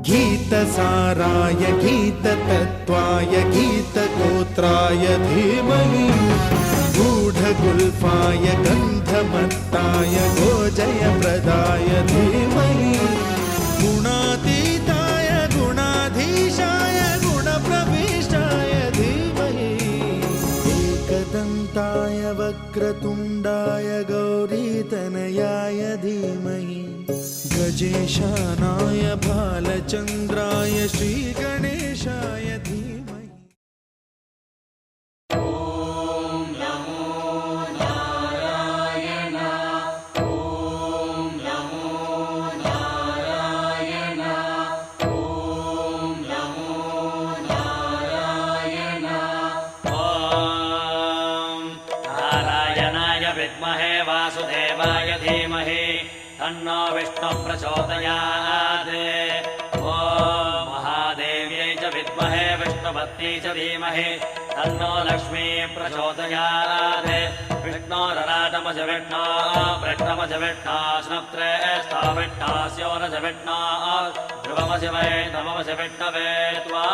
गीतसाराय गीततत्त्वाय गीतगोत्राय धीमहि गूढगुल्फाय गन्धमत्ताय गोजयप्रदाय धीमहि गुणातीताय गुणाधीशाय गुणप्रविष्टाय धीमहि एकदन्ताय वक्रतुण्डाय गौरीतनयाय धीमहि गजेशानाय भालचन्द्राय श्रीगणेशाय धीमहि। ॐ नमो नारायण ॐ नमो नारायण ॐ नमो नारायण ॐ नारायणाय विद्महे वासुदेवाय धीमहि तन्नो विष्णु प्रचोदयात्। ॐ महादेव्यै च विद्महे विष्णुपत्न्यै च धीमहि तन्नो लक्ष्मी प्रचोदयात्। विष्णोरराटमज विष्णो वृष्णमज विष्णो स्नप्त्रे स्थाविष्णास्योरज विष्णो ध्रुवमज वै नममज विष्णवे त्वा।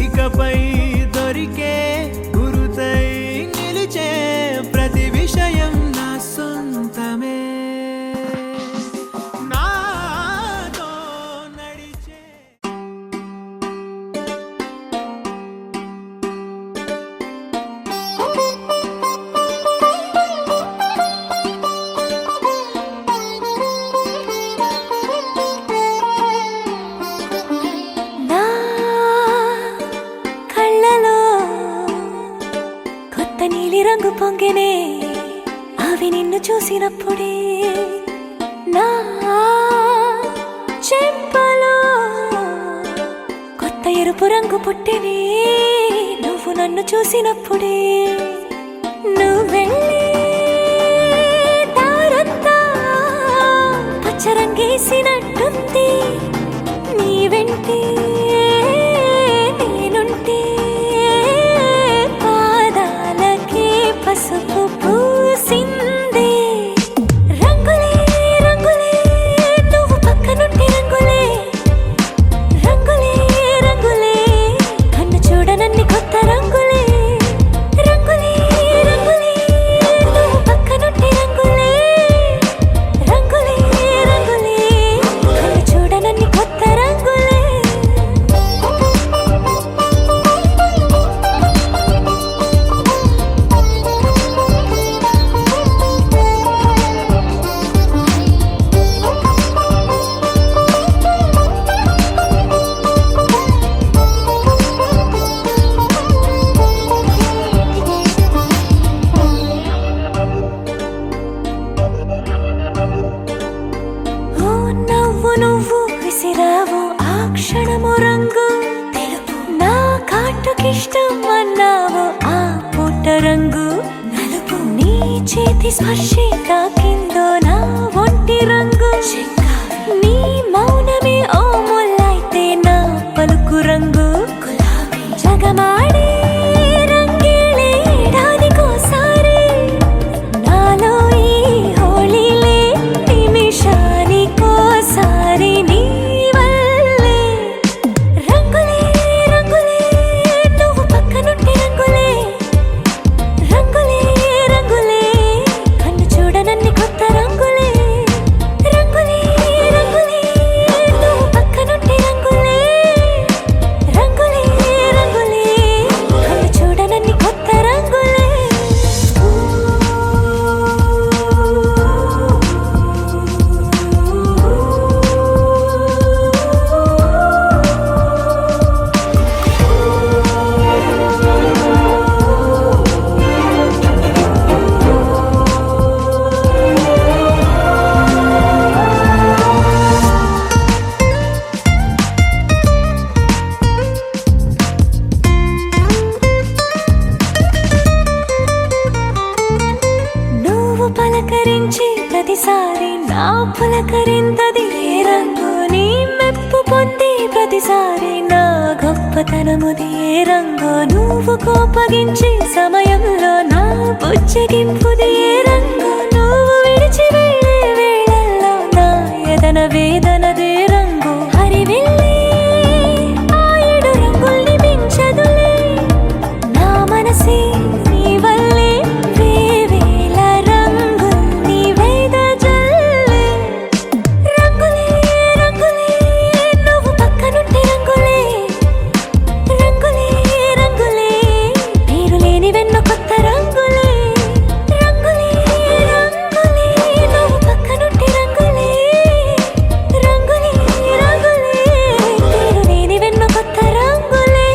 ఇకపై దొరికే గురుతై నిలిచే ప్రతి విషయం నా సొంతమే నాతో నడిచే రంగు పొంగినే అవి నిన్ను చూసినప్పుడే నా చెంపలో కొత్త ఎరుపు రంగు పుట్టినే నువ్వు నన్ను చూసినప్పుడే నువ్వు వెళ్ళే దారంతా పచ్చరంగేసినట్టుంది నీ వెంటే నేనుంటే పసుపు పూసిందే రంగులే రంగులే నువ్వు పక్కనుంటే రంగులే రంగులే రంగులే కన్ను చూడనన్ని కొత్త రంగులే రంగులే రంగులే నువ్వు పక్కనుంటే రంగులే రంగులే రంగులే కన్ను చూడ హృదయము రంగు తెలుపు, నా కాటుకిష్టం అన్నావు ఆ పుట్ట రంగు నలుపు, నీ చేతి స్పర్శే తాకిందో నా ఒంటి రంగు నీ మౌనమే ఓ ముల్లైతే నా పలుకు రంగు గులాబీ, జగమాడే రంగేళే ఏడాదికోసారి నాలో ఈ హోళీలే నిమిషానికోసారి నీ వల్లే రంగులే రంగులే నువ్వు పక్కనుంటే రంగులే రంగులే రంగులే కన్ను చూడనన్ని కొత్త రంగులే రంగులే రంగులే నువ్వు పక్కనుంటే రంగులే రంగులే రంగులే కన్ను చూడనన్ని కొత్త రంగులే నువ్వు పలకరించి ప్రతిసారి నా పులకరింతది ఏ రంగు నీ మెప్పు పొంది ప్రతిసారి నా గొప్పతనముది ఏ రంగు నువ్వు కోపగించి సమయంలో నా బుజ్జగింపుది ఏ రంగు నువ్వు విడిచి వెళ్ళే వేళల్లో నా ఎదన వేదనదే రంగు హరివిల్లే ఆ ఏడు రంగుల్ని మించదులే నా మనసే నీ వల్లే వేవేల రంగుల్ని వెదజల్లే రంగులే రంగులే నువ్వు పక్కనుంటే రంగులే రంగులే రంగులే పేరు లేని వెన్న కొత్త రంగులే రంగులే రంగులే నువ్వు పక్కనుంటే రంగులే రంగులే రంగులే పేరు లేని వెన్న కొత్త రంగులే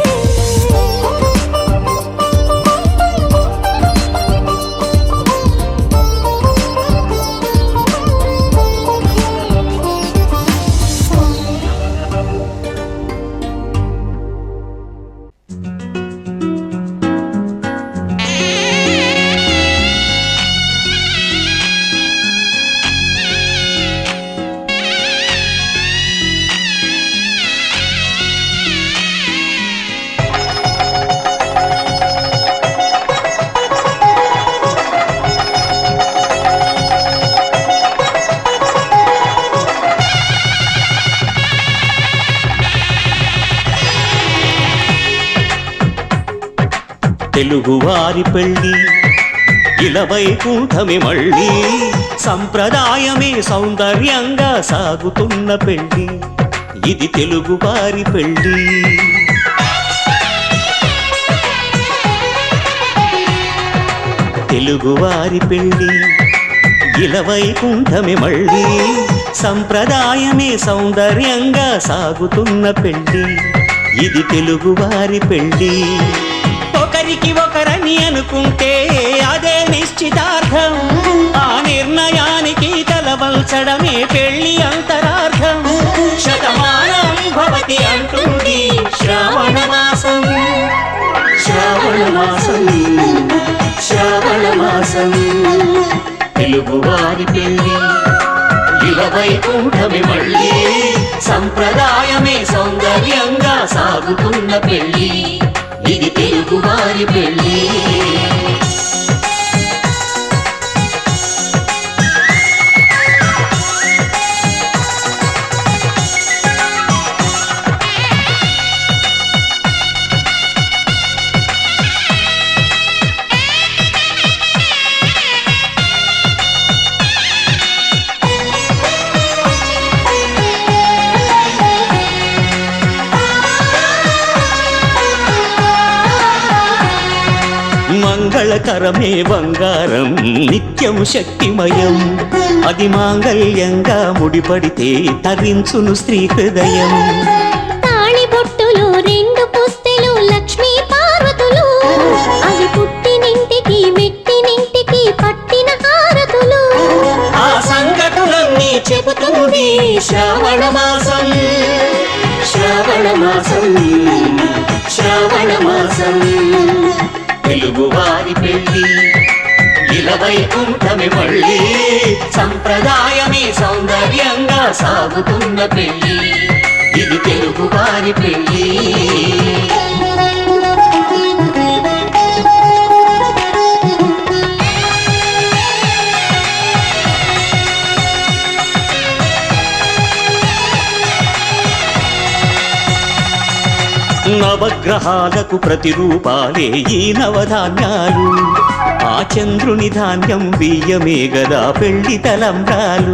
తెలుగువారి పెళ్ళి ఇలవైకుంఠమి మళ్ళీ సంప్రదాయమే సౌందర్యంగా సాగుతున్న పెళ్ళి ఇది తెలుగువారి పెళ్ళి తెలుగువారి పెళ్ళి ఇలవైకుంఠమి మళ్ళీ సంప్రదాయమే సౌందర్యంగా సాగుతున్న పెళ్ళి ఇది తెలుగువారి పెళ్ళి ఒకరికి ఒకరని అనుకుంటే అదే నిశ్చితార్థం ఆ నిర్ణయానికి తలవంచడమే పెళ్లి అంతరార్థం శతమానం భవతి అంటుంది శ్రావణ మాసం శ్రావణ మాసం శ్రావణ మాసం తెలుగువారి పెళ్లి ఇలవైకుంఠమి మళ్ళీ సంప్రదాయమే సౌందర్యంగా సాగుతున్న పెళ్లి ఇది తెలుగువారి పెళ్ళి మంగళకరమే బంగారం నిత్యం శక్తిమయం అది మాంగళ్యంగా ముడిపడితే తరించును స్త్రీ హృదయం తాళి బొట్టులు రెండు పుస్తెలు లక్ష్మీ పార్వతులు అవి పుట్టినింటికి మెట్టినింటికి పట్టిన హారతులు ఆ సంఘటనలన్నీ చెబుతుంది శ్రావణ మాసం శ్రావణ శ్రావణ మాసం శ్రావణ మాసం తెలుగువారి పెళ్ళి ఇలా వైకుంఠమి మళ్ళీ సంప్రదాయమే సౌందర్యంగా సాగుతున్న పెళ్ళి ఇది తెలుగువారి పెళ్ళి నవగ్రహాలకు ప్రతిరూపాలే ఈ నవధాన్యాలు ఆ చంద్రుని ధాన్యం బియ్యమే గదా పెళ్లి తలంబ్రాలు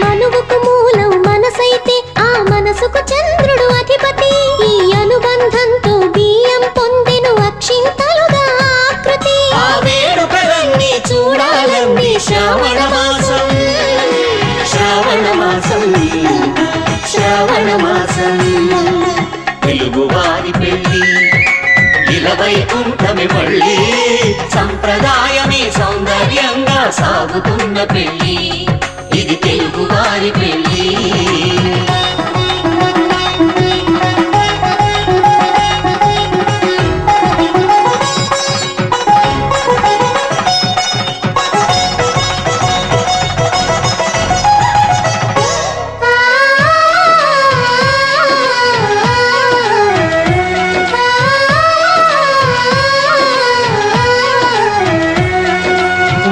మనువుకు మూలం మనసైతే ఆ మనసుకు చంద్రుడు అధిపతి ఈ అనుబంధంతో బియ్యం పొందెను అక్షింతలుగా ఆకృతి ఆ వేడుకలన్నీ చూడాలన్నీ శ్రావణ మాసం శ్రావణ మాసం శ్రావణ మాసం తెలుగువారి పెళ్ళి ఇలా వైకుంఠమి మళ్ళీ సంప్రదాయమే సౌందర్యంగా సాగుతున్న పెళ్ళి ఇది తెలుగువారి పెళ్ళి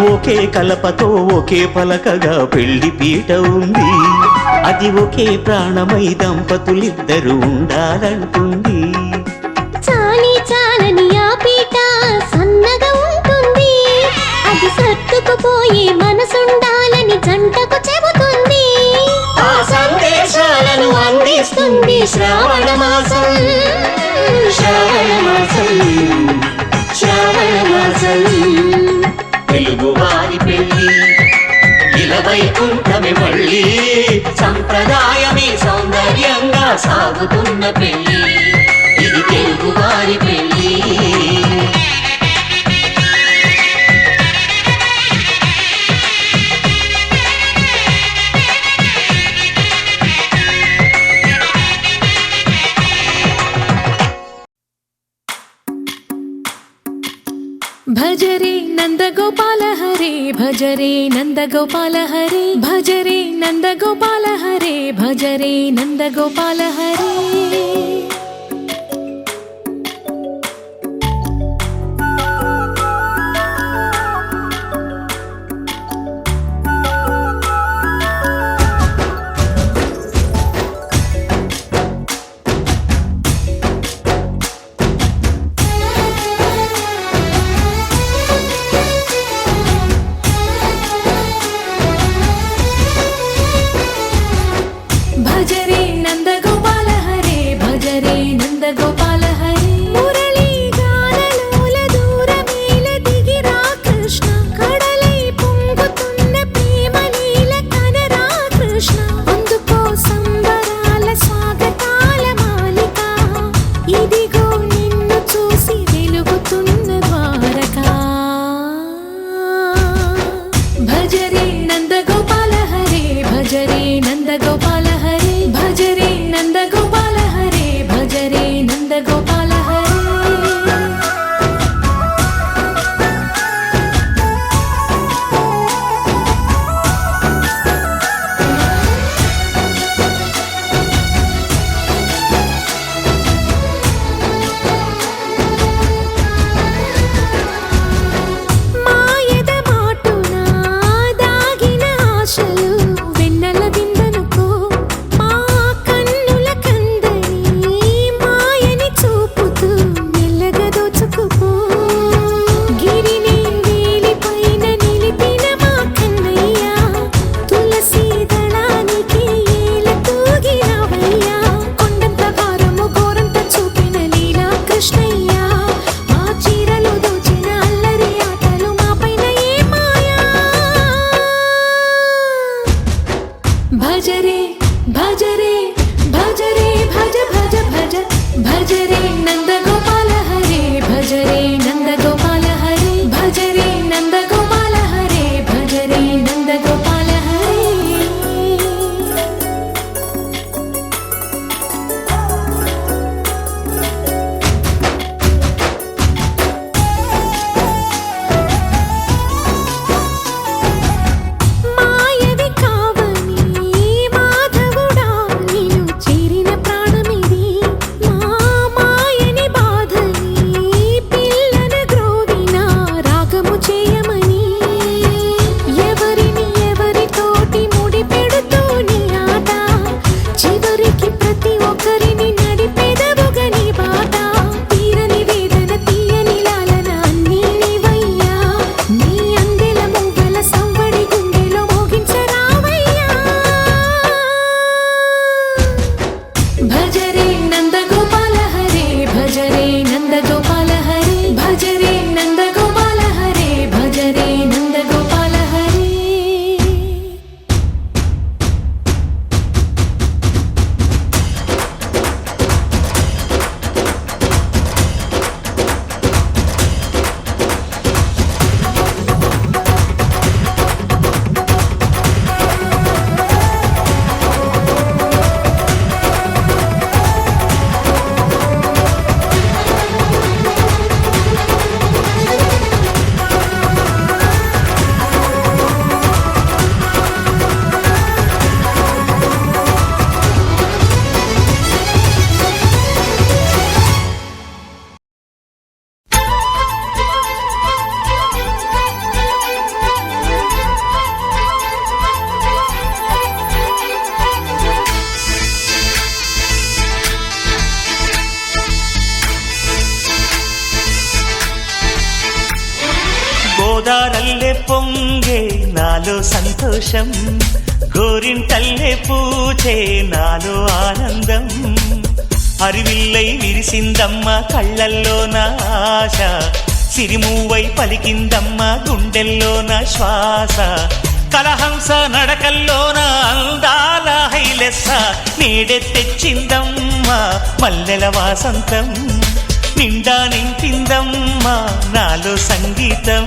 ఒకే కలపతో ఒకే పలకగా పెళ్లి పీట ఉంది అది ఒకే ప్రాణమై దంపతులిద్దరూ ఉండాలంటుంది చాలి చాలని ఆ పీట సన్నగా ఉంటుంది అది సర్దుకుపోయే మనసుండాలని జంటకు చెబుతుంది ఆ సందేశాలను అందిస్తుంది శ్రావణ మాసం శ్రావణ మాసం శ్రావణ మాసం తెలుగువారి పెళ్ళి ఇలా వైకుంఠమి మళ్ళీ సంప్రదాయమే సౌందర్యంగా సాగుతున్న పెళ్ళి ఇది తెలుగువారి పెళ్ళి భజరే నందగోపాల హరే భజరే నందగోపాల హరే భజరే నందగోపాల హరే భజరే నందగోపాల హరే భజరే నందగోపాల హరే భజరే నందగోపాల హరే మురళీ గానలోల దూరమేల దిగిరా కృష్ణ కడలై పొంగుతున్న ప్రేమ లీల కనరా కృష్ణ అందుకో సంబరాల స్వాగతాల మాలిక ఇదిగో నిన్ను చూసి వెలుగుతున్న ద్వారకా భజరే నందగోపాల హరే భజరే నందగోపాల హరే భజరే గోదారల్లే పొంగే నాలో సంతోషం, గోరింటల్లే పూచే నాలో ఆనందం. అరివిల్లై విరిసిందమ్మ కళ్ళల్లో నా ఆశ, సిరిమూవై పలికిందమ్మ గుండెల్లోన శ్వాస. కలహంస నడకల్లోన అందాల హైలెస్స, నేడే తెచ్చిందమ్మ మల్లెల వాసంతం. నిండా నింపిందమ్మ నాలో సంగీతం.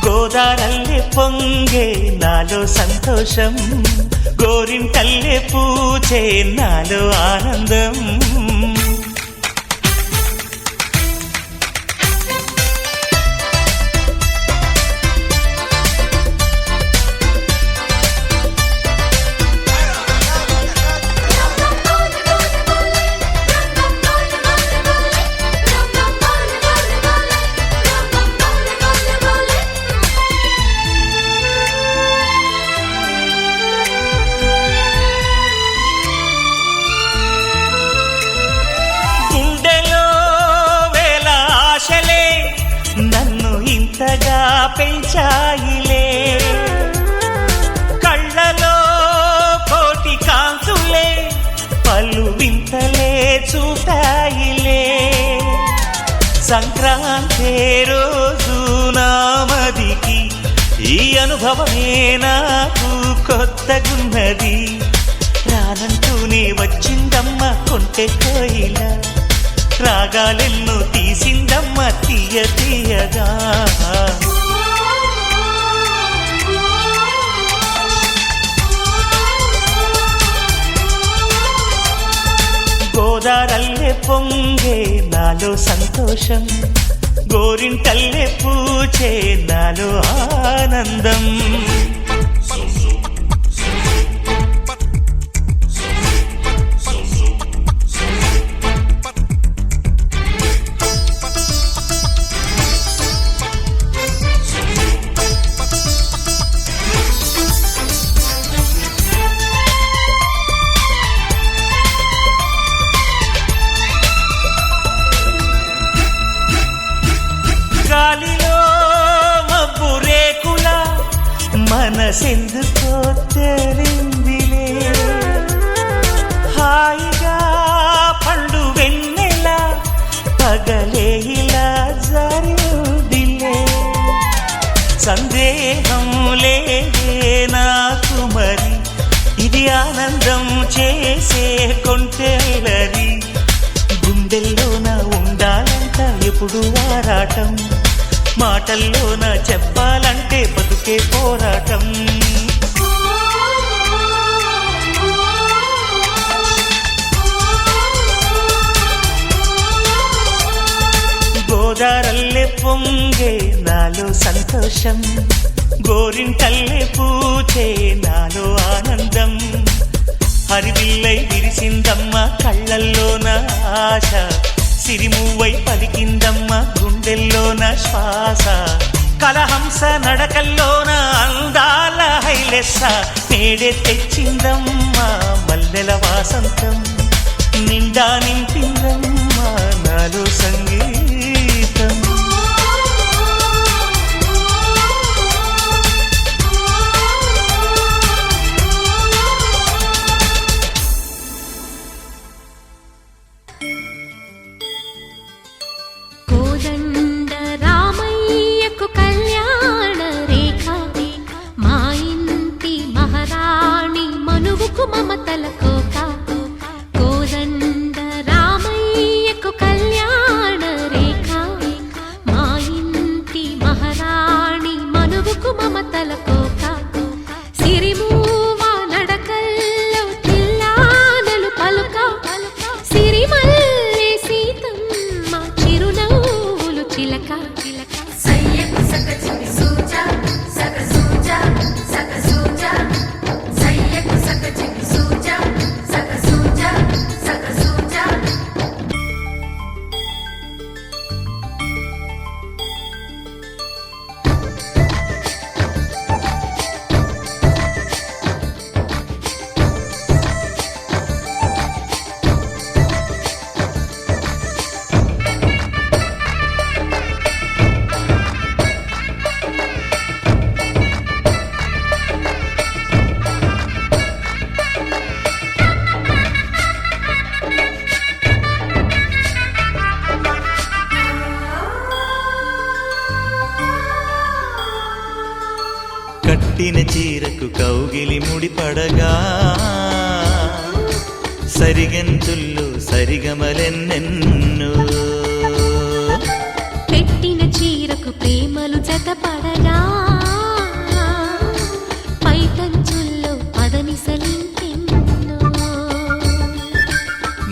గోదారల్లే పొంగే నాలో సంతోషం, గోరింటల్లే పూచే నాలో ఆనందం. నన్ను ఇంతగా పెంచాయిలే, కళ్ళలో కోటి కాంతులే పలు వింతలే చూపాయిలే. సంక్రాంతి రోజు నామదికి ఈ అనుభవమే నాకు కొత్తగున్నది. రానంటూనే వచ్చిందమ్మ కొంటె కోయిల, రాగాలెన్నో తీసిందమ్మ తీయ తీయగా. గోదారల్లే పొంగే నాలో సంతోషం, గోరింటల్లే పూచే నాలో ఆనందం. గాలిలో మబ్బు రేకుల మనసెందుకో తెలిందిలే, హాయిగా పండు వెన్నెల పగలే ఇలా జరిదిలే. సందేహం లేదే నాకు మరి, ఇది ఆనందం చేసే కొంటెలరి. గుండెల్లోన ఉండాలంట ఎప్పుడు ఆరాటం, మాటల్లోన చెప్పాలంటే బతుకే పోరాటం. గోదారల్లే పొంగే నాలో సంతోషం, గోరింటల్లే పూచే నాలో ఆనందం. హరివిల్లై విరిసిందమ్మ కళ్ళల్లోన ఆశ, సిరిమూవై పలికిందమ్మ గుండెల్లోన శ్వాస. కలహంస నడకల్లోన అందాల హైలెస్స, నేడే తెచ్చిందమ్మ మల్లెల వాసంతం. నిండా నింపిందమ్మ నాలో సంగీతం. కోదండ రామయ్యకు కళ్యాణ రేఖ, మా ఇంటి మహారాణి మనువుకు మమతల కోక. కోదండ రామయ్యకు కళ్యాణ రేఖ, మా ఇంటి మహారాణి మనువుకు మమతల కోక. సిరిమూవ నడకల్లో తిల్లానలు పలుక, సిరిమల్లె సీతమ్మ చిరునవ్వులు చిలక. సయ్యకు సక చికి సూజా సక సూజా సక సూజా, సయ్యకు సక చికి సూజా సక సూజా సక సూజా. కట్టిన చీరకు కౌగిలి ముడిపడగా సరిగంతుల్లో సరిగమలెన్నెన్నో పెట్టిన చీరకు ప్రేమలు జతపడగా పైటంచుల్లో పదనిసలింకెన్నో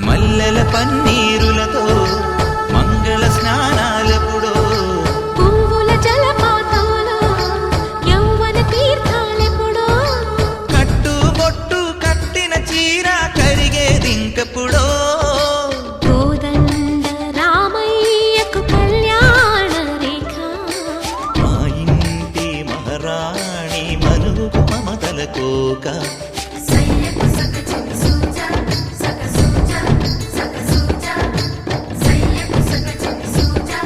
మల్లెల పన్నీరులతో మంగళ స్నానాలెప్పుడో పువ్వుల జలపాతంలో యౌవన తీర్థాలెప్పుడో కట్టుబొట్టు కట్టిన చీర కరిగేదింకప్పుడో కోదండ రామయ్యకు కళ్యాణ రేఖ మా ఇంటి మహారాణి మనువు మమతల కోక సయ్యకు సక చిన్ని సూజా సక సూజా సక సూజా సయ్యకు సక చిన్ని సూజా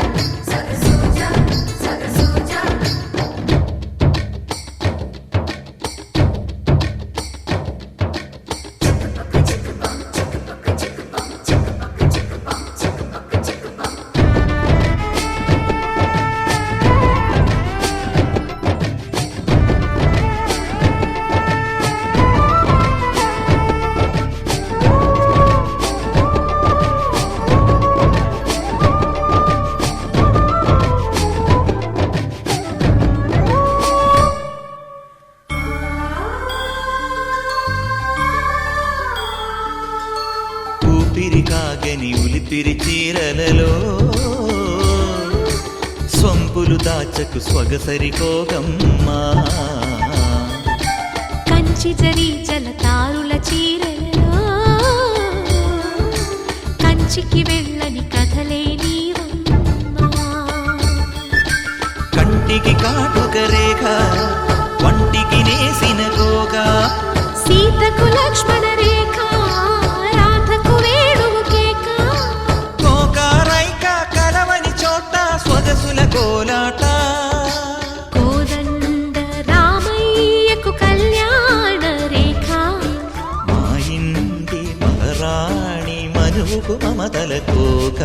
సక సూజా సక సూజా ఊపిరి కాగని ఉలిపిరి చీరలలో సొంపులు దాచకు స్వగసరి కోగమ్మా కంచి జరి జలతారుల చీరలలో కంచికి వెళ్ళని కథలే నీవమ్మా కంటికి కాటుక రేఖ వంటికి నేసిన గోగా సీతకు లక్ష్మణ రేఖ రాధకు వేణువు కేక కోకారైక కలవని చోట స్వగసుల కోలాట కోదండ రామయ్యకు కళ్యాణ రేఖ మా ఇంటి మహారాణి మనువుకు మమతల కోక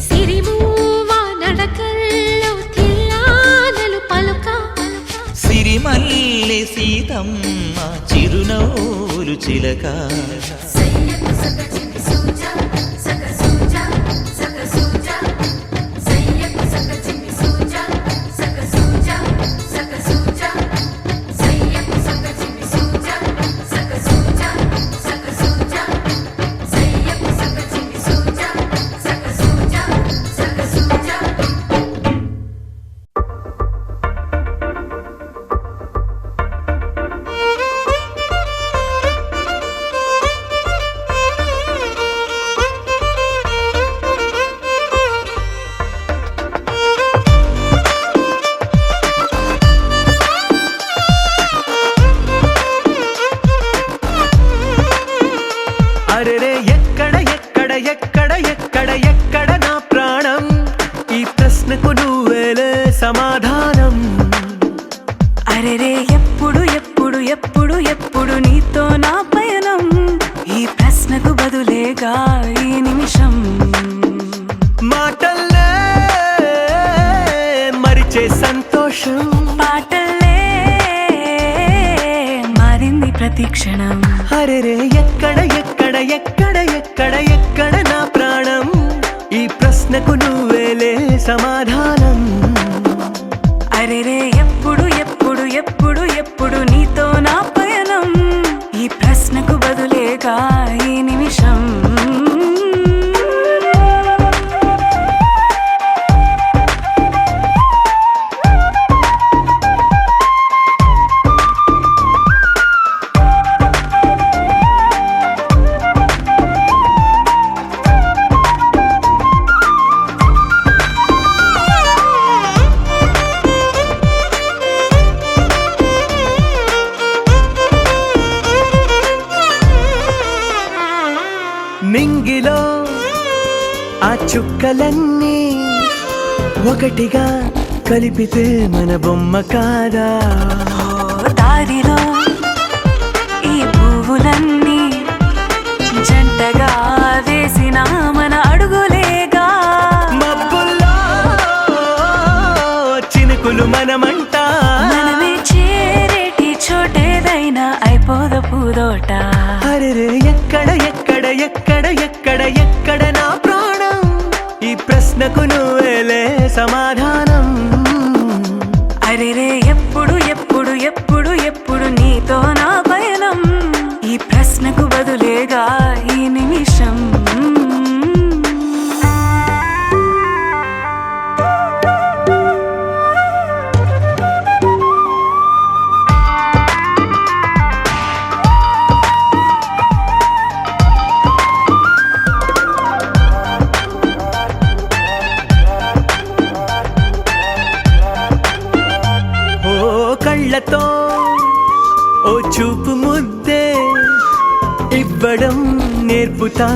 సిరిమూవ నడకల్లో తిల్లానలు పలుక సిరిమల్లె సీతమ్మ చిరునవ్వులు చిలక సయ్యకు సక చిన్ని సూజా సక సూజా సక సూజా సయ్యకు సక చిన్ని సూజా సక సూజా సక సూజా సయ్యకు సక చిన్ని సూజా సక సూజా సక సూజా సయ్యకు సక చిన్ని సూజా సక సూజా సక సూజా అరెరే ఎక్కడ ఎక్కడ ఎక్కడ ఎక్కడ ఎక్కడ నా ప్రాణం ఈ ప్రశ్నకు నువ్వేలే సమాధానం అరెరే ఎప్పుడు ఎప్పుడు ఎప్పుడు ఎప్పుడు నీతో నా పయనం ఈ ప్రశ్నకు బదులేగా ఈ నిమిషం మాటల్లే మరిచే సంతోషం పాటలే మారింది ప్రతి క్షణం అరెరే ఎక్కడ ఎక్కడ ఎక్కడ ఎక్కడ ఎక్కడ నా ప్రాణం ఈ ప్రశ్నకు నువ్వేలే సమాధానం అరెరే ఎప్పుడు ఎప్పుడు ఎప్పుడు ఎప్పుడు నీతో నా పయనం ఈ ప్రశ్నకు బదులేగా ఈ నిమిషం నింగిలో ఆ చుక్కలన్నీ ఒకటిగా కలిపితే మన బొమ్మ కాదా దారిలో ఈ పువ్వులన్నీ జంటగా వేసిన మన అడుగులేగా మబ్బుల్లో చినుకులు మనమంట మనమే చేరేటి పోద పూదోట. అరెరే ఎక్కడ ఎక్కడ ఎక్కడ ఎక్కడ ఎక్కడ నా ప్రాణం, ఈ ప్రశ్నకు నువ్వేలే సమాధానం. అరెరే ఎప్పుడు ఎప్పుడు ఎప్పుడు ఎప్పుడు నీతో నా పయనం, ఈ ప్రశ్నకు బదులేగా ఈ నిమిషం. కళ్ళతో ఓ చూపు ముద్దే ఇవ్వడం నేర్పుతా,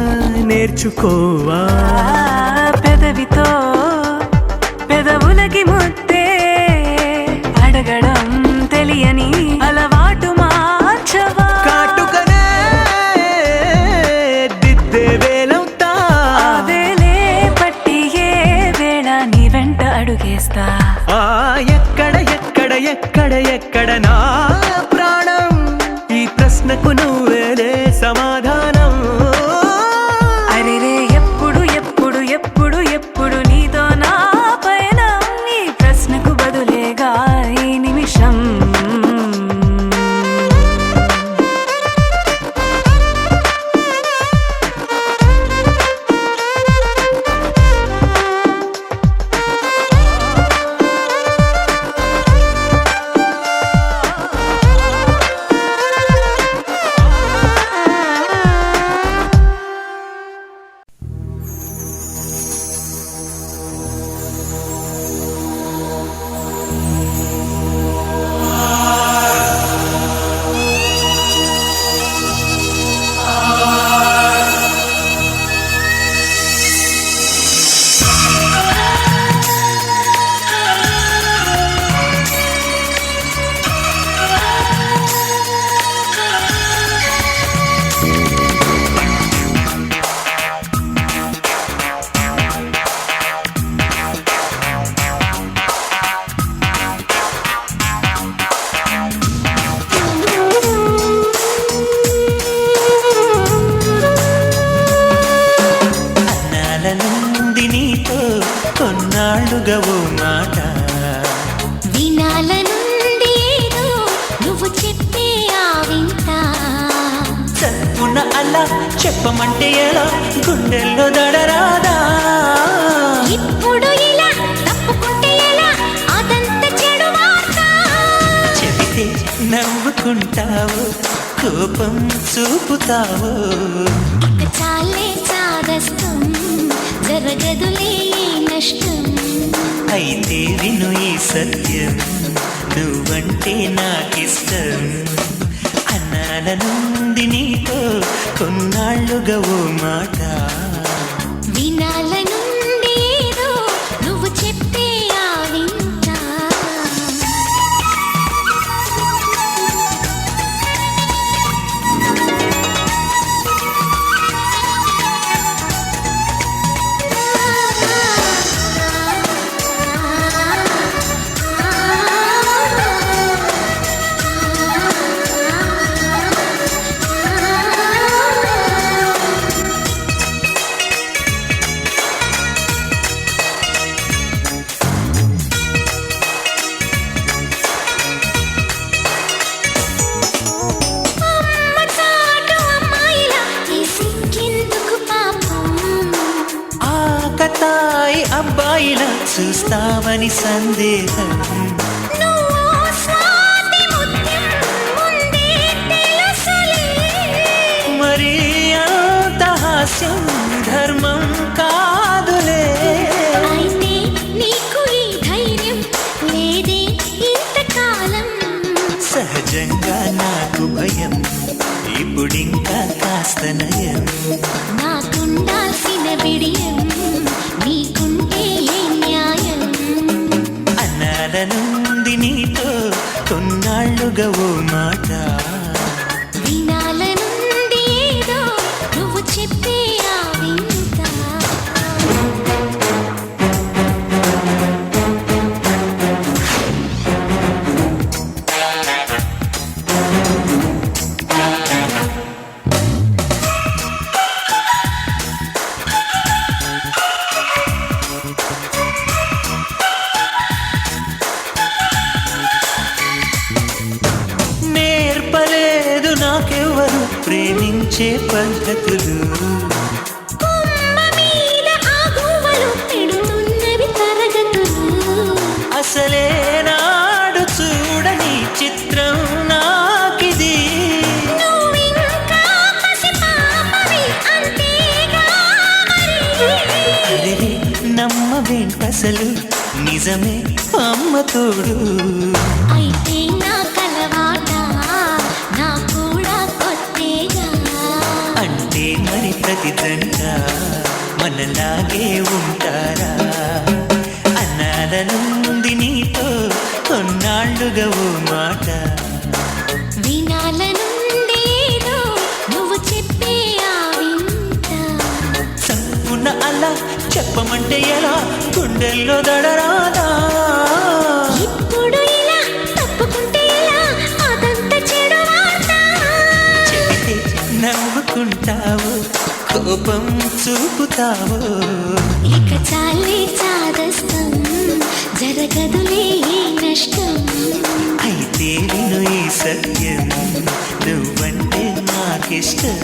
నేర్చుకోవా. పెదవితో పెదవులకి ముద్దే అడగడం తెలియని అలవాటు మార్చవా. కాటుకనే దిద్దే వేలవుతా, వేలే పట్టి ఏ వేళ నీ వెంట అడుగేస్తా. ఎక్కడ ఎక్కడ ఎక్కడ ఎక్కడ నా ప్రాణం, ఈ ప్రశ్నకు నువ్వేలే సమాధానం. అరెరే ఎప్పుడు ఎప్పుడు ఎప్పుడు ఎప్పుడు నీతో నా పయనం, ఈ ప్రశ్నకు బదులేగా ఈ నిమిషం. కొన్నాళ్ళుగా ఓ మాట వినాలనుంది ఏదో నువ్వు చెప్పే ఆ వింత. చప్పున అలా చెప్పమంటే ఎలా గుండెల్లో దడరాదా. ఇప్పుడు ఇలా తప్పుకుంటే ఎలా అదంత చెడు వార్త. చెబితే నవ్వుకుంటావు, కోపం చూపుతావు. ఇక చాలే చాదస్తం, జరగదులే ఈ నష్టం. అయితే విను ఈ సత్యం, నువ్వంటే నాకిష్టం. అన్నాల నుండి నీతో కొన్నాళ్ళుగా ఓ మాట వినాలనుంది ఏదో నువ్వు చెప్పే ఆ వింత. ఆకతాయి అబ్బాయిలా చూస్తావని సందేహం. మరి అంత హాస్యం ధర్మం కాదులే. అయితే నీకు ఈ ధైర్యం లేదే ఇంతకాలం. సహజంగా నాకు భయం, ఇప్పుడింకా కాస్త నయం. నాకుండాల్సిన విడియం నీకుంటే ఏ న్యాయం. అన్నాల నుండి నీతో కొన్నాళ్ళుగా ఓ మాట వినాలనుంది ఏదో నువ్వు చెప్పే ఆ వింత. వచ్చే పద్ధతులు కొమ్మ మీద ఆగువలు పెడుతున్నవి తరగతులు అసలే నాడు చూడని చిత్రం నాకిది నువ్వింకా పసిపాపవి అంతేగా మరి. అరెరే నమ్మవేంటసలు నిజమే అమ్మ తోడు అయితే నా కలవాట నా కూడా కొత్తేగా అంటే మరి ప్రతి దంట మనలాగే ఉంటారా అన్నాల నుండి నీతో కొన్నాళ్ళుగా ఓ మాట వినాలనుండేదో నువ్వు చెప్పే ఆ వింత సంపున అలా చెప్పమంటే ఎలా గుండెల్లో దడరాదా ఇప్పుడు ఇలా తప్పుకుంటే ఎలా అదంత చెడు వార్త చెబితే నవ్వుకుంటావు కోపం చూపుతావు ఇక చాలే చాదస్తం జరగదులే ఈ నష్టం అయితే విను ఈ సత్యం నువ్వంటే నాకిష్టం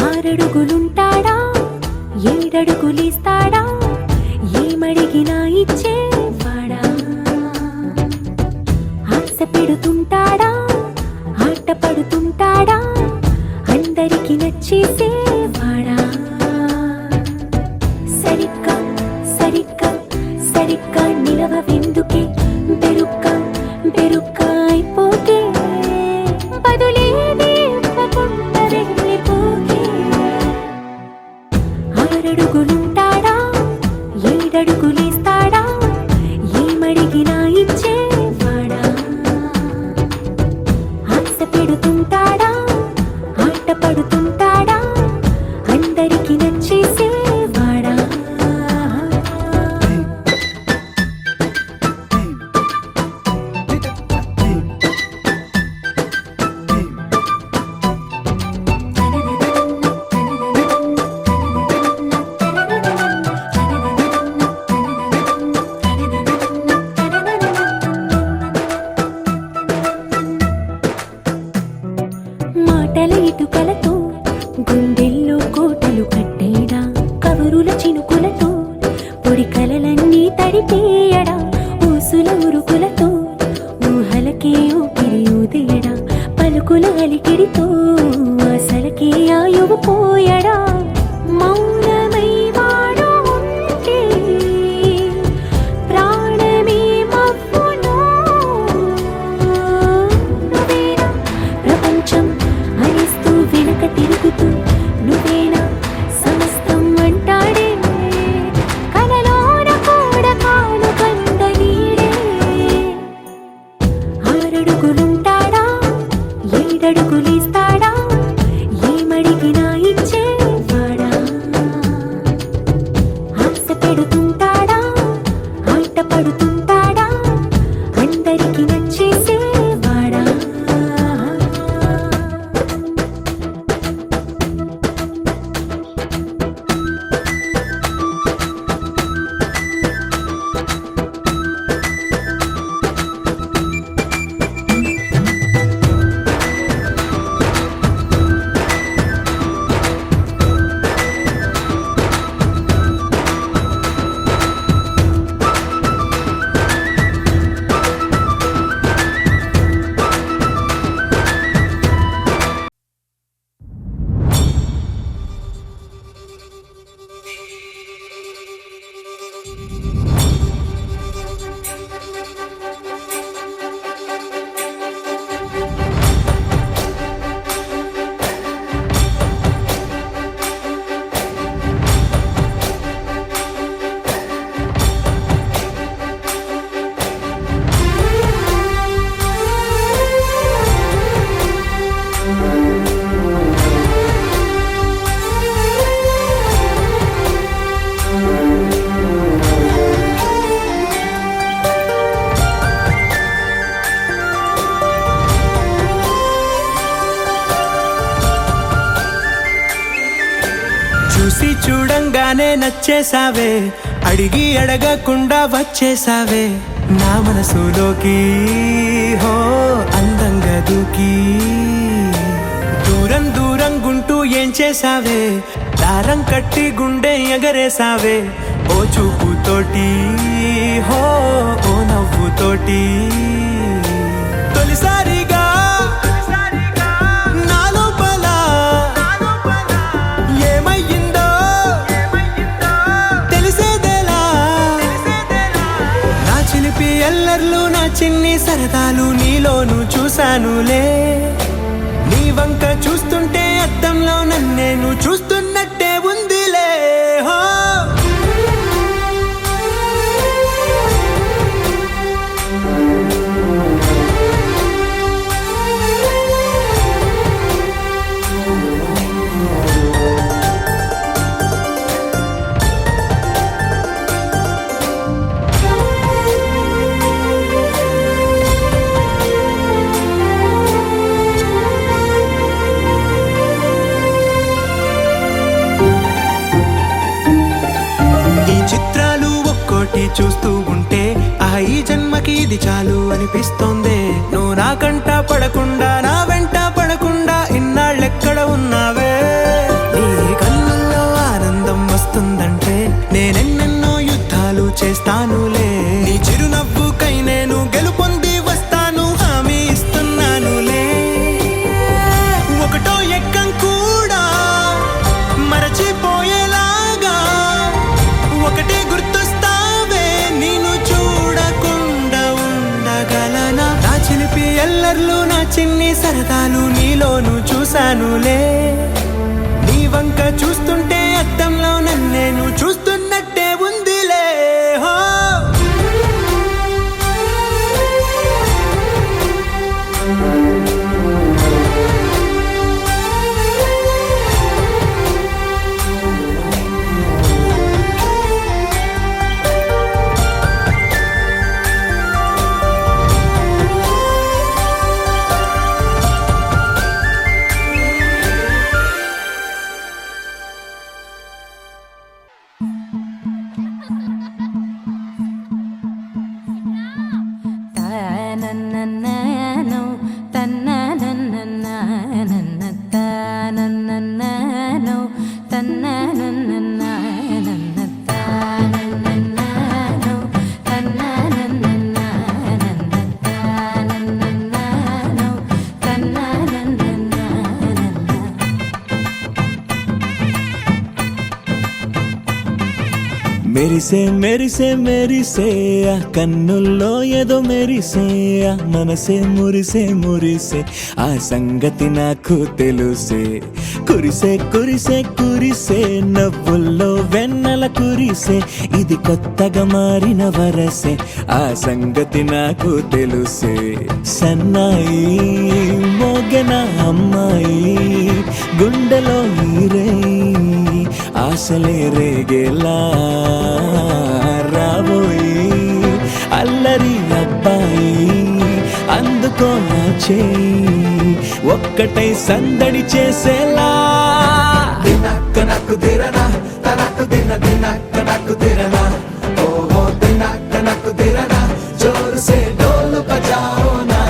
ఆరడుగులుంటాడా ఏడడుగులిస్తాడా ఏమడిగినా ఇచ్చేవాడా ఆశ పెడుతుంటాడా ఆట పడుతుంటాడా అందరికి నచ్చేసేవాడా సరిగ్గా సరిగ్గా సరిగ్గా నిలవెందుకే బెరుక్క బెరుక్క అయిపోకే బదులేది ఇవ్వకుండా వెళ్ళిపోకే ఆరడుగులుంటాడా ఏడడుగులేస్తాడా ఏమడిగినా ఇచ్చేవాడా ఆశ పెడుతుంటాడా ఆట పడుతుంటాడా అందరికి నచ్చేసేవాడా మాటల ఇటుకలతో గుండెల్లో కోటలు కట్టేడా చూసి చూడంగానే నచ్చేసావే, అడిగి అడగకుండా వచ్చేసావే నా మనసులోకి. హో అందంగా దూకి దూరం దూరం గుంటూ ఏం చేసావే, దారం కట్టి గుండె ఎగరేసావే ఓ చూపుతోటి. హో ఓ నవ్వుతోటి తొలిసారిగా నా లోపల ఏమయ్యిందో తెలిసేదేలా. నా చిలిపి ఎల్లర్లు నా చిన్ని సరదాలు నీలోను చూశానులే. నీ వంక చూస్తుంటే అద్దంలో నన్నేను చూస్తున్నట్టే ఉందిలే. హో చూస్తూ ఉంటే ఈ జన్మకి ఇది చాలు అనిపిస్తోంది. నువ్వు నా కంట పడకుండా నా వెంట పడకుండా ఇన్నాళ్ళెక్కడ ఉన్నావే. నీ కళ్ళల్లో ఆనందం వస్తుందంటే నేనెన్నెన్నో యుద్ధాలు చేస్తానులే. నీ చిరునవ్వుకై నేను గెలుపొంది వస్తాను హామీ ఇస్తున్నానులే. ఒకటో ఎక్కం కూడా మరచిపోయేలాగా ఒకటే గుర్తొస్తావే, నేను చూడకుండా ఉండగలనా. నా చిలిపి ఎల్లర్లు నా చిన్ని సరదాలు నీలోను చూశానులే. నీ వంక చూస్తుంటే అద్దంలో నన్నేను చూస్తున్నట్టే ఉందిలే. హో మెరిసే మెరిసే మెరిసే ఆ కన్నుల్లో ఏదో మెరిసే ఆ మనసే మురిసే మురిసే ఆ సంగతి నాకు తెలుసే. కురిసే కురిసే కురిసే నవ్వుల్లో వెన్నెల కురిసే ఇది కొత్తగా మారిన వరసే ఆ సంగతి నాకు తెలుసే. సన్నాయి మోగెన అమ్మాయి గుండెలో ఈరే ఆశలే రేగేలా రాబోయి అల్లరి అబ్బాయి అందుకో నా చేయి ఒక్కటై సందడి చేసేలా. దినక్క నాకు దిరనా తనకు దిన దినక్క నాకు దిరనా ఓహో దినక్క నాకు దిరనా జోరు సే డోలు బజాओ నా.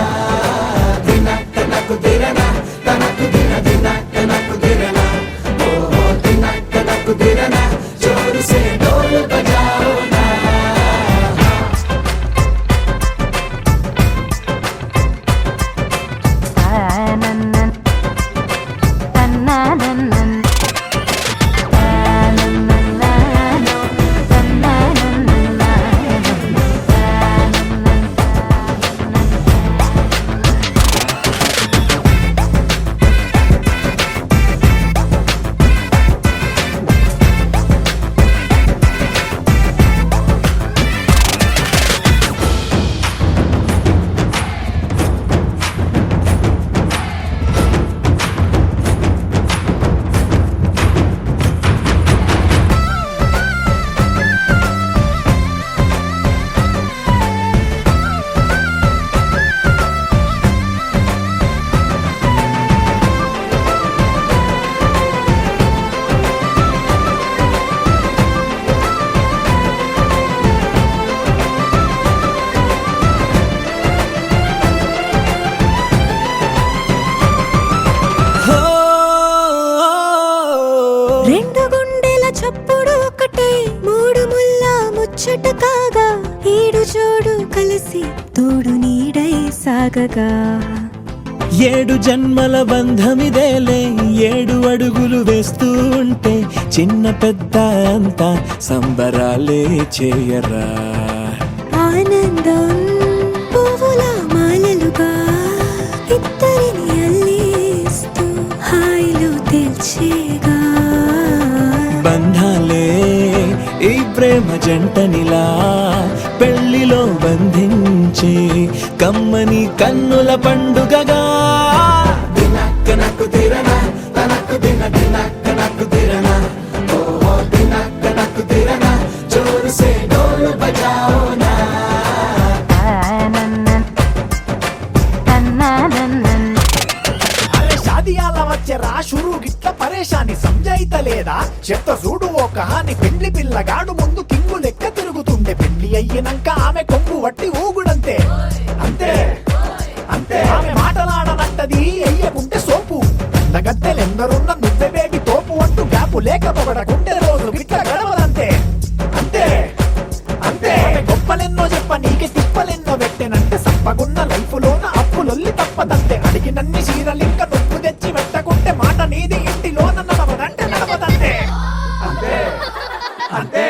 దినక్క నాకు దిరనా తనకు దిన దినక్క నాకు దిరనా ఓహో దినక్క నాకు దిరనా జోరు సే డోలు బజాओ నా. తన్న ముచ్చట కాగా ఈడు జోడు కలిసి తోడు నీడై సాగగా 7 జన్మల బంధమిదేలే 7 అడుగులు వేస్తూ ఉంటే చిన్న పెద్ద అంతా సంబరాలే చేయరా ఆనందం పువ్వుల మాలలుగా ఇద్దరిని అల్లేస్తూ హాయిలో తెల్చేగా బంధాలే ఈ ప్రేమ జంటనిలా పెళ్లిలో బంధించి కమ్మని కన్నుల పండుగగా దినక్కనకు తిరనా తనకు దిన దినక్కనకు తిరనా ఓ దినక్కనకు తిరనా జోరు సే డోలు బజాओ నా అరే షాదియాల వచ్చెరా షురు గిట్ల పరేషాని సంజాయితలేదా చెత్త చూడు ఓ కహాని పెండ్లి పిల్లగాడు ముందు కింగు లెక్క తిరుగుతుండే పెండ్లి అయ్యినంక ఆమె కొంగు వట్టి ఊగుడంతే అంతే అంతే ఆమె మాటలాడనంటది ఎయ్యకుంటే సోపు నగద్దెలెందరున్న నువ్వే బేబి తోపు అంటూ గ్యాపు లేక పొగడకుంటే రోజు గిట్ల గడవదంతే అంతే అంతే గొప్పలెన్నో చెప్ప నీకే తిప్పలెన్నో పెట్టెనంటే సప్పగున్న లైఫ్ లోన అప్పులొల్లి తప్పదంతే అడిగినన్ని చీరలింక నువ్వు తెచ్చి పెట్టకుంటే మాట నీది ఇంటిలోన నడవదంటే నడవదంతే అంతే అంతే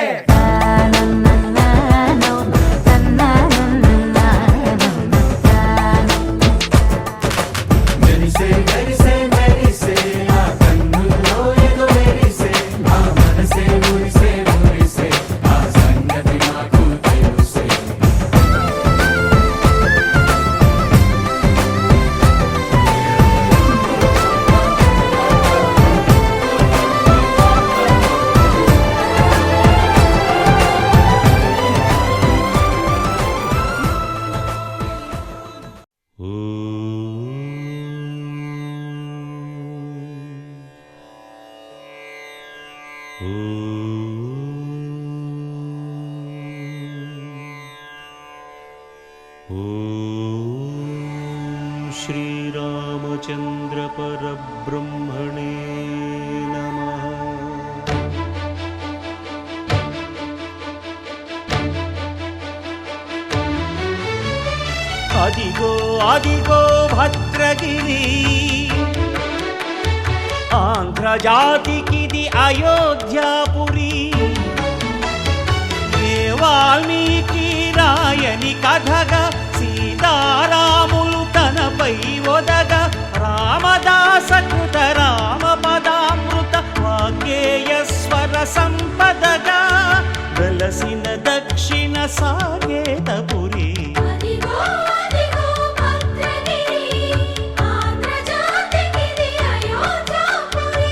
శ్రీరామచంద్ర పరబ్రహ్మణే నమః. అదిగో అదిగో భద్రగిరి ఆంధ్రజాతికిది అయోధ్యాపురి ఏ వాల్మీకి రాయని కథగా సీతారాములు తనపై ఒదగ రామదాస కృత రామ పదామృత వాగ్గేయ స్వర సంపదగా వెలసిన దక్షిణ సాగేతపురి అదిగో అదిగో భద్రగిరి ఆంధ్రజాతికిది అయోధ్యాపురి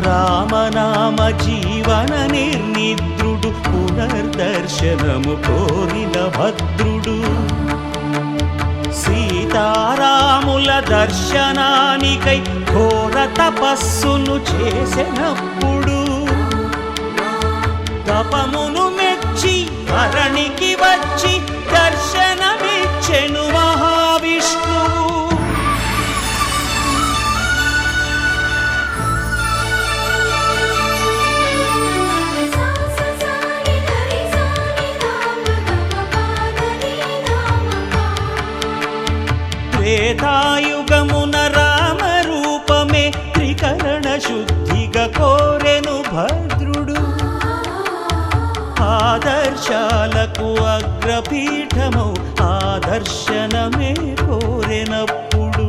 రామనామ జీవన నిర్నిద్రుడు పునర్దర్శనము కోరిన భద్రుడు సీతారాముల దర్శనానికై ఘోర తపస్సును చేసినప్పుడు తపమును మెచ్చి ధరణికి వచ్చి దర్శనమిచ్చెను మహావిష్ణువు సాని హరి సాని రామ గమ పాదని రామ త్రేతాయుగమున రామ రూపమే త్రికరణ శుద్ధిగా కోరెను భద్రుడు ఆదర్శాలకు అగ్రపీఠమౌ ఆదర్శనమే కోరెనప్పుడు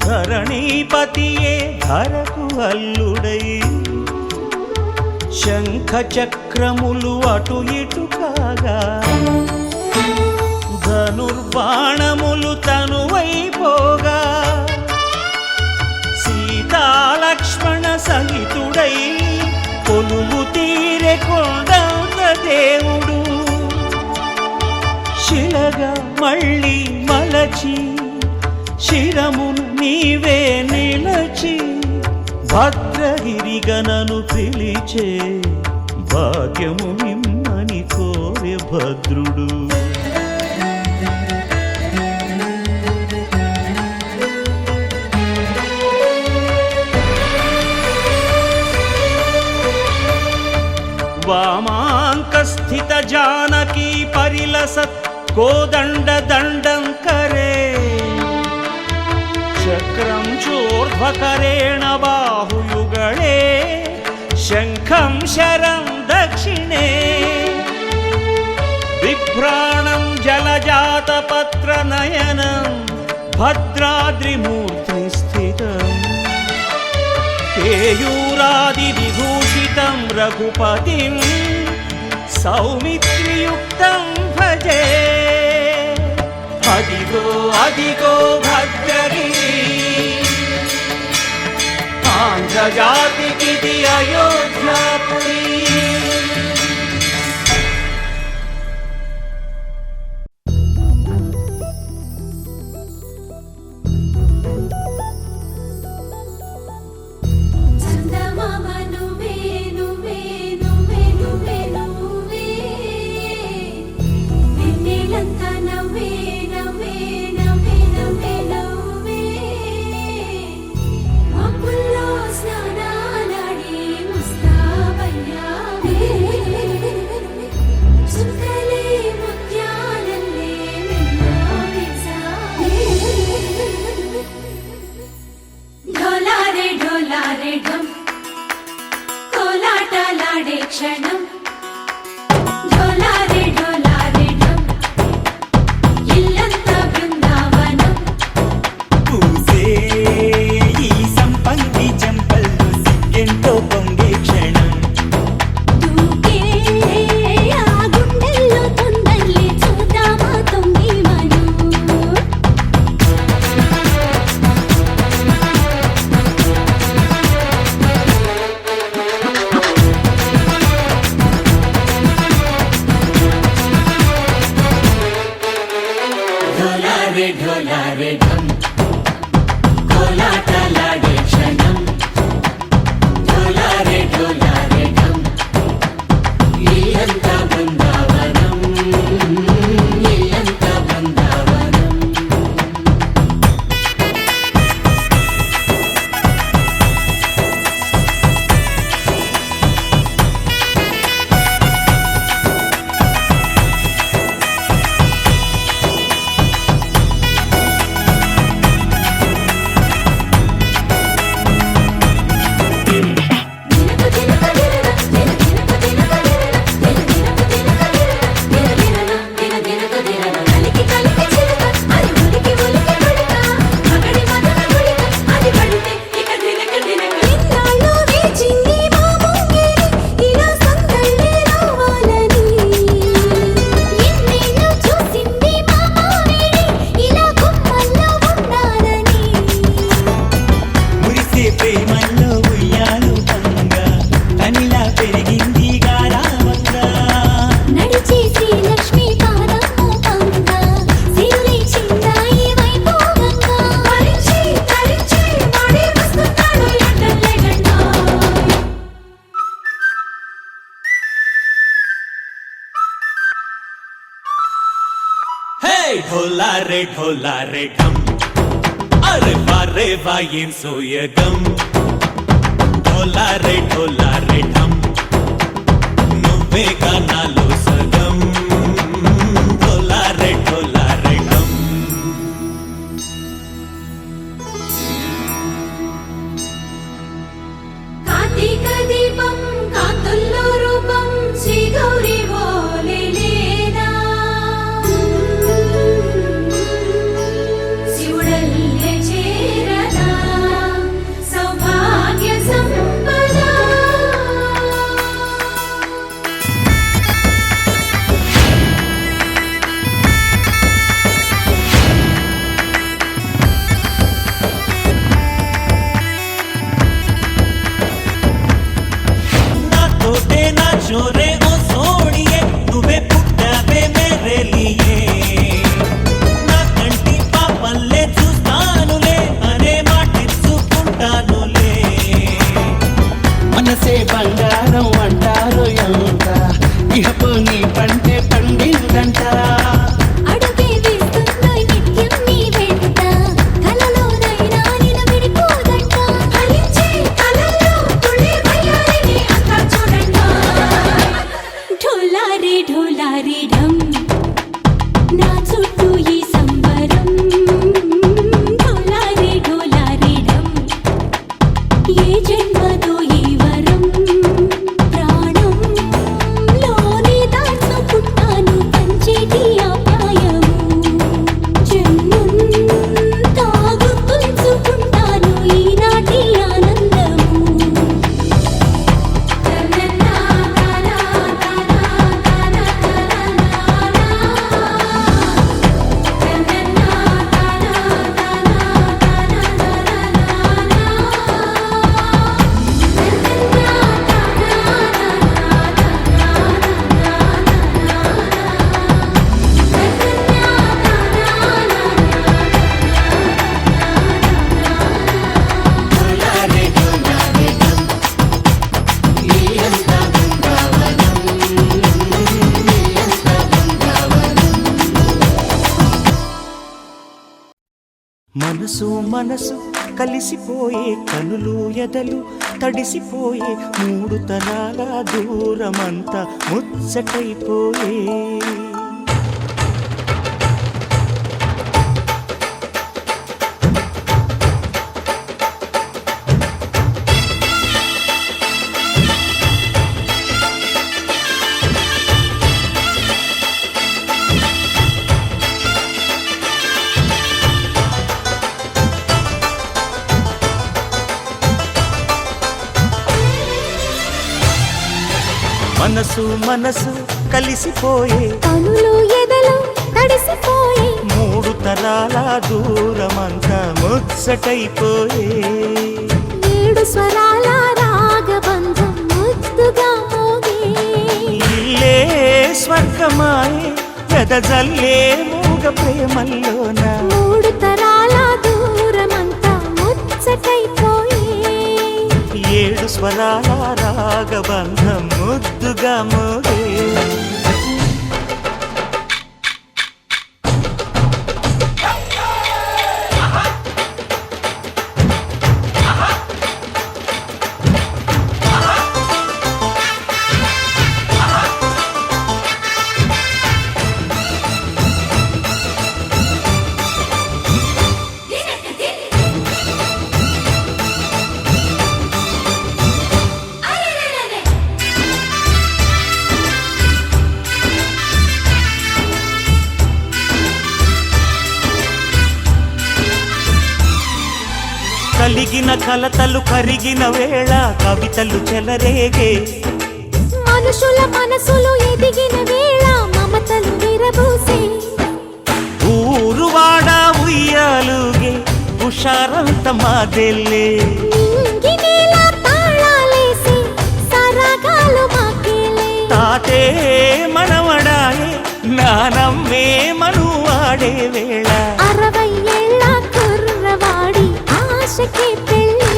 ధరణీపతియే ధరకు అల్లుడై శంఖ చక్రములు అటు ఇటు కాగా ధనుర్బాణములు తనువైపోగా సీతాలక్ష్మణ సహితుడై కొలువు తీరె కొండంత దేవుడు శిలగా మళ్ళీ మలచి శిరమును నీవే నిలచి భద్రగిరిగనను పిలిచే భాగ్యము నిమ్మని కోరే భద్రుడు. वामाङ्कस्थित जानकी परिलसत् कोदण्ड दण्डं करे चक्रं चोर्ध्वकरेण बाहुयुगळे शङ्खं शरं दक्षिणे बिभ्राणं जलजातपत्रनयनं भद्राद्रिमूर्तिस्थितम् केयूरादिविभूषितं रघुपतिं सौमित्रियुक्तं भजे. अदिगो अदिगो भद्रगिरि आन्ध्रजातिकिति अयोध्यापुरी. క్షణం ఢోలారే ఢోలారే ఢం ఇల్లంతా బృందావనం పూసే ఈ సంపంగి చెంపల్లో సిగ్గెంతో పొంగే క్షణం దూకే ఆ గుండెల్లో తొందల్లి చూద్దామా తొంగి మను ढोलारे ढम कोलाटलाडे क्षणं ढोलारे ढम इल्लंता बृंदावनं इल्लंता बृंदावनं. ప్రేమల్లో ఉయ్యాలు పంగా కనిలా పెరిగింది గారావంగా నడిచి శ్రీ లక్ష్మీ పాదము పంగా సిరులై చిందాయి వైభోగంగా తరించి తరించి వాడి వస్తున్నాడు ఎండలే గంట. హే ढोलारे ढम अरे वाह ఏం సోయగం ढोलारे ढम నువ్వేగా నాలో సగం ढोलारे ढम. కార్తీక దీపం కాంతుల్లో రూపం శ్రీ గౌరీ ఓలే లేదా శివుడల్లే చేరదా సౌభాగ్య సంపద ढोलारे ढोलारे ढम నా చుట్టూ ఈ సంబరం ढोलारे ढोलारे ढम ఏ జన్మదో ఈ వరం ప్రాణం లోని దాచుకుంటాను పంచేటి ఆప్యాయము జన్మంతా గుర్తుంచుకుంటాను ఈనాటి ఆనందము మనసు మనసు కలిసిపోయే కనులు ఎదలు తడిసిపోయే మూడు తరాల దూరమంతా ముచ్చటైపోయే మనసు మనసు కలిసిపోయే కనులు ఎదలు తడిసిపోయి మూడు తరాల దూరమంతా ముచ్చటైపోయే ఏడు స్వరాల రాగబంధం ముద్దుగా మోగే ఇల్లే స్వర్గమాయే వెదజల్లే మూగ ప్రేమల్లోన మూడు తరాల దూరమంతా ముచ్చటైపోయి ఏడు స్వరాల రాగబంధం ముద్దుగా మోగే కలిగిన కలతలు కరిగిన వేళ కవితలు చెలరేగే మనుషుల మనసులు ఎదిగిన వేళ మమతలు విరబూసే ఊరువాడ ఉయ్యాలుగే హుషారంత మాదెల్లే నింగినేల తాళాలేసి సరాగాలు మాకేలే తాతే మనవడాయే నానమ్మే మనువాడే వేళ 60 ఏళ్ల కుర్రవాడి ఆశకే పెళ్ళి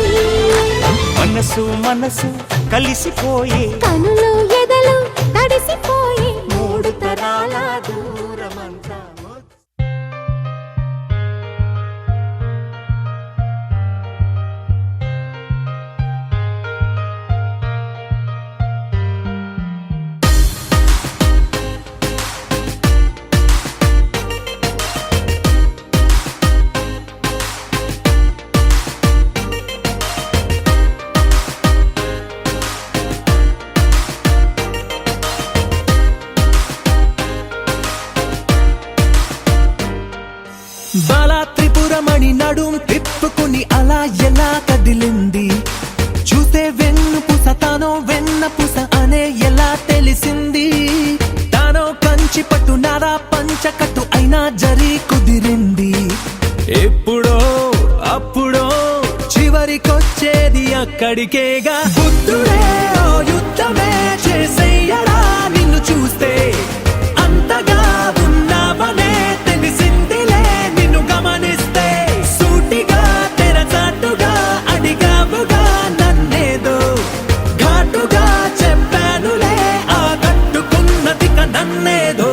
మనసు మనసు కలిసిపోయే కనులు ఎదలు తడిసిపోయి మూడు తరాల దూరమంతా బాలా త్రిపురమణి నడుం తిప్పుకుని అలా ఎలా కదిలింది చూస్తే వెన్నుపూస తానో వెన్నపూస అనే ఎలా తెలిసింది తానో కంచి పట్టు నారా పంచకట్టు అయినా జరి కుదిరింది ఎప్పుడో అప్పుడో చివరికొచ్చేది అక్కడికేగా బుద్ధుడే ఓ యుద్ధమే చేసేయడా నిన్ను చూస్తే అంతగా ఉన్నావనే తెలిసిందిలే నిన్ను గమనిస్తే సూటిగా తెరచాటుగా అడిగావుగా నన్నేదో ఘాటుగా చెప్పానులే ఆ కట్టుకున్నదిక నన్నేదో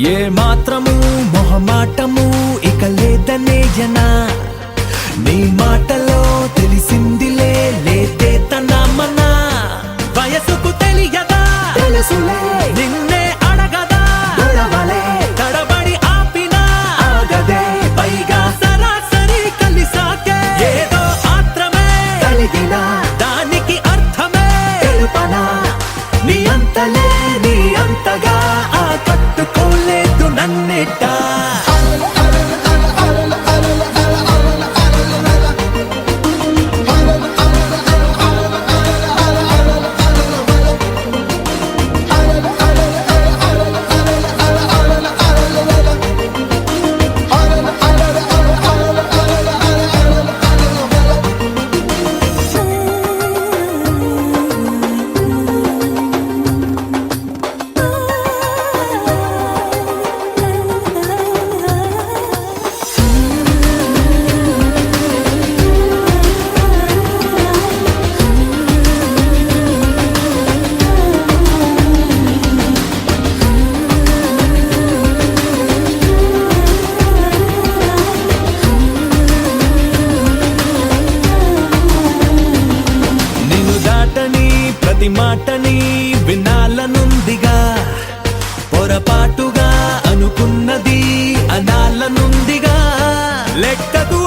ఏ మాత్రము మొహమాటము ఇక లేదనేయనా నీ మాటలో తెలిసిందిలే లేతే తన మన వయసుకు తెలియదా తెలుసులే నిన్నే అడగదా గొడవలే తడబడి ఆపినా ఆగదే పైగా సరాసరి కలిసాకే ఏదో ఆత్రమే కలిగిన దానికి అర్థమే తెలుపనా నీ అంతలే నీ అంతగా ఆ కట్టుకోలేదు నన్నెట నిన్ను దాటని ప్రతి మాటని వినాలనుందిగా పొరపాటుగా అనుకున్నది అనాలనుందిగా లెక్కకు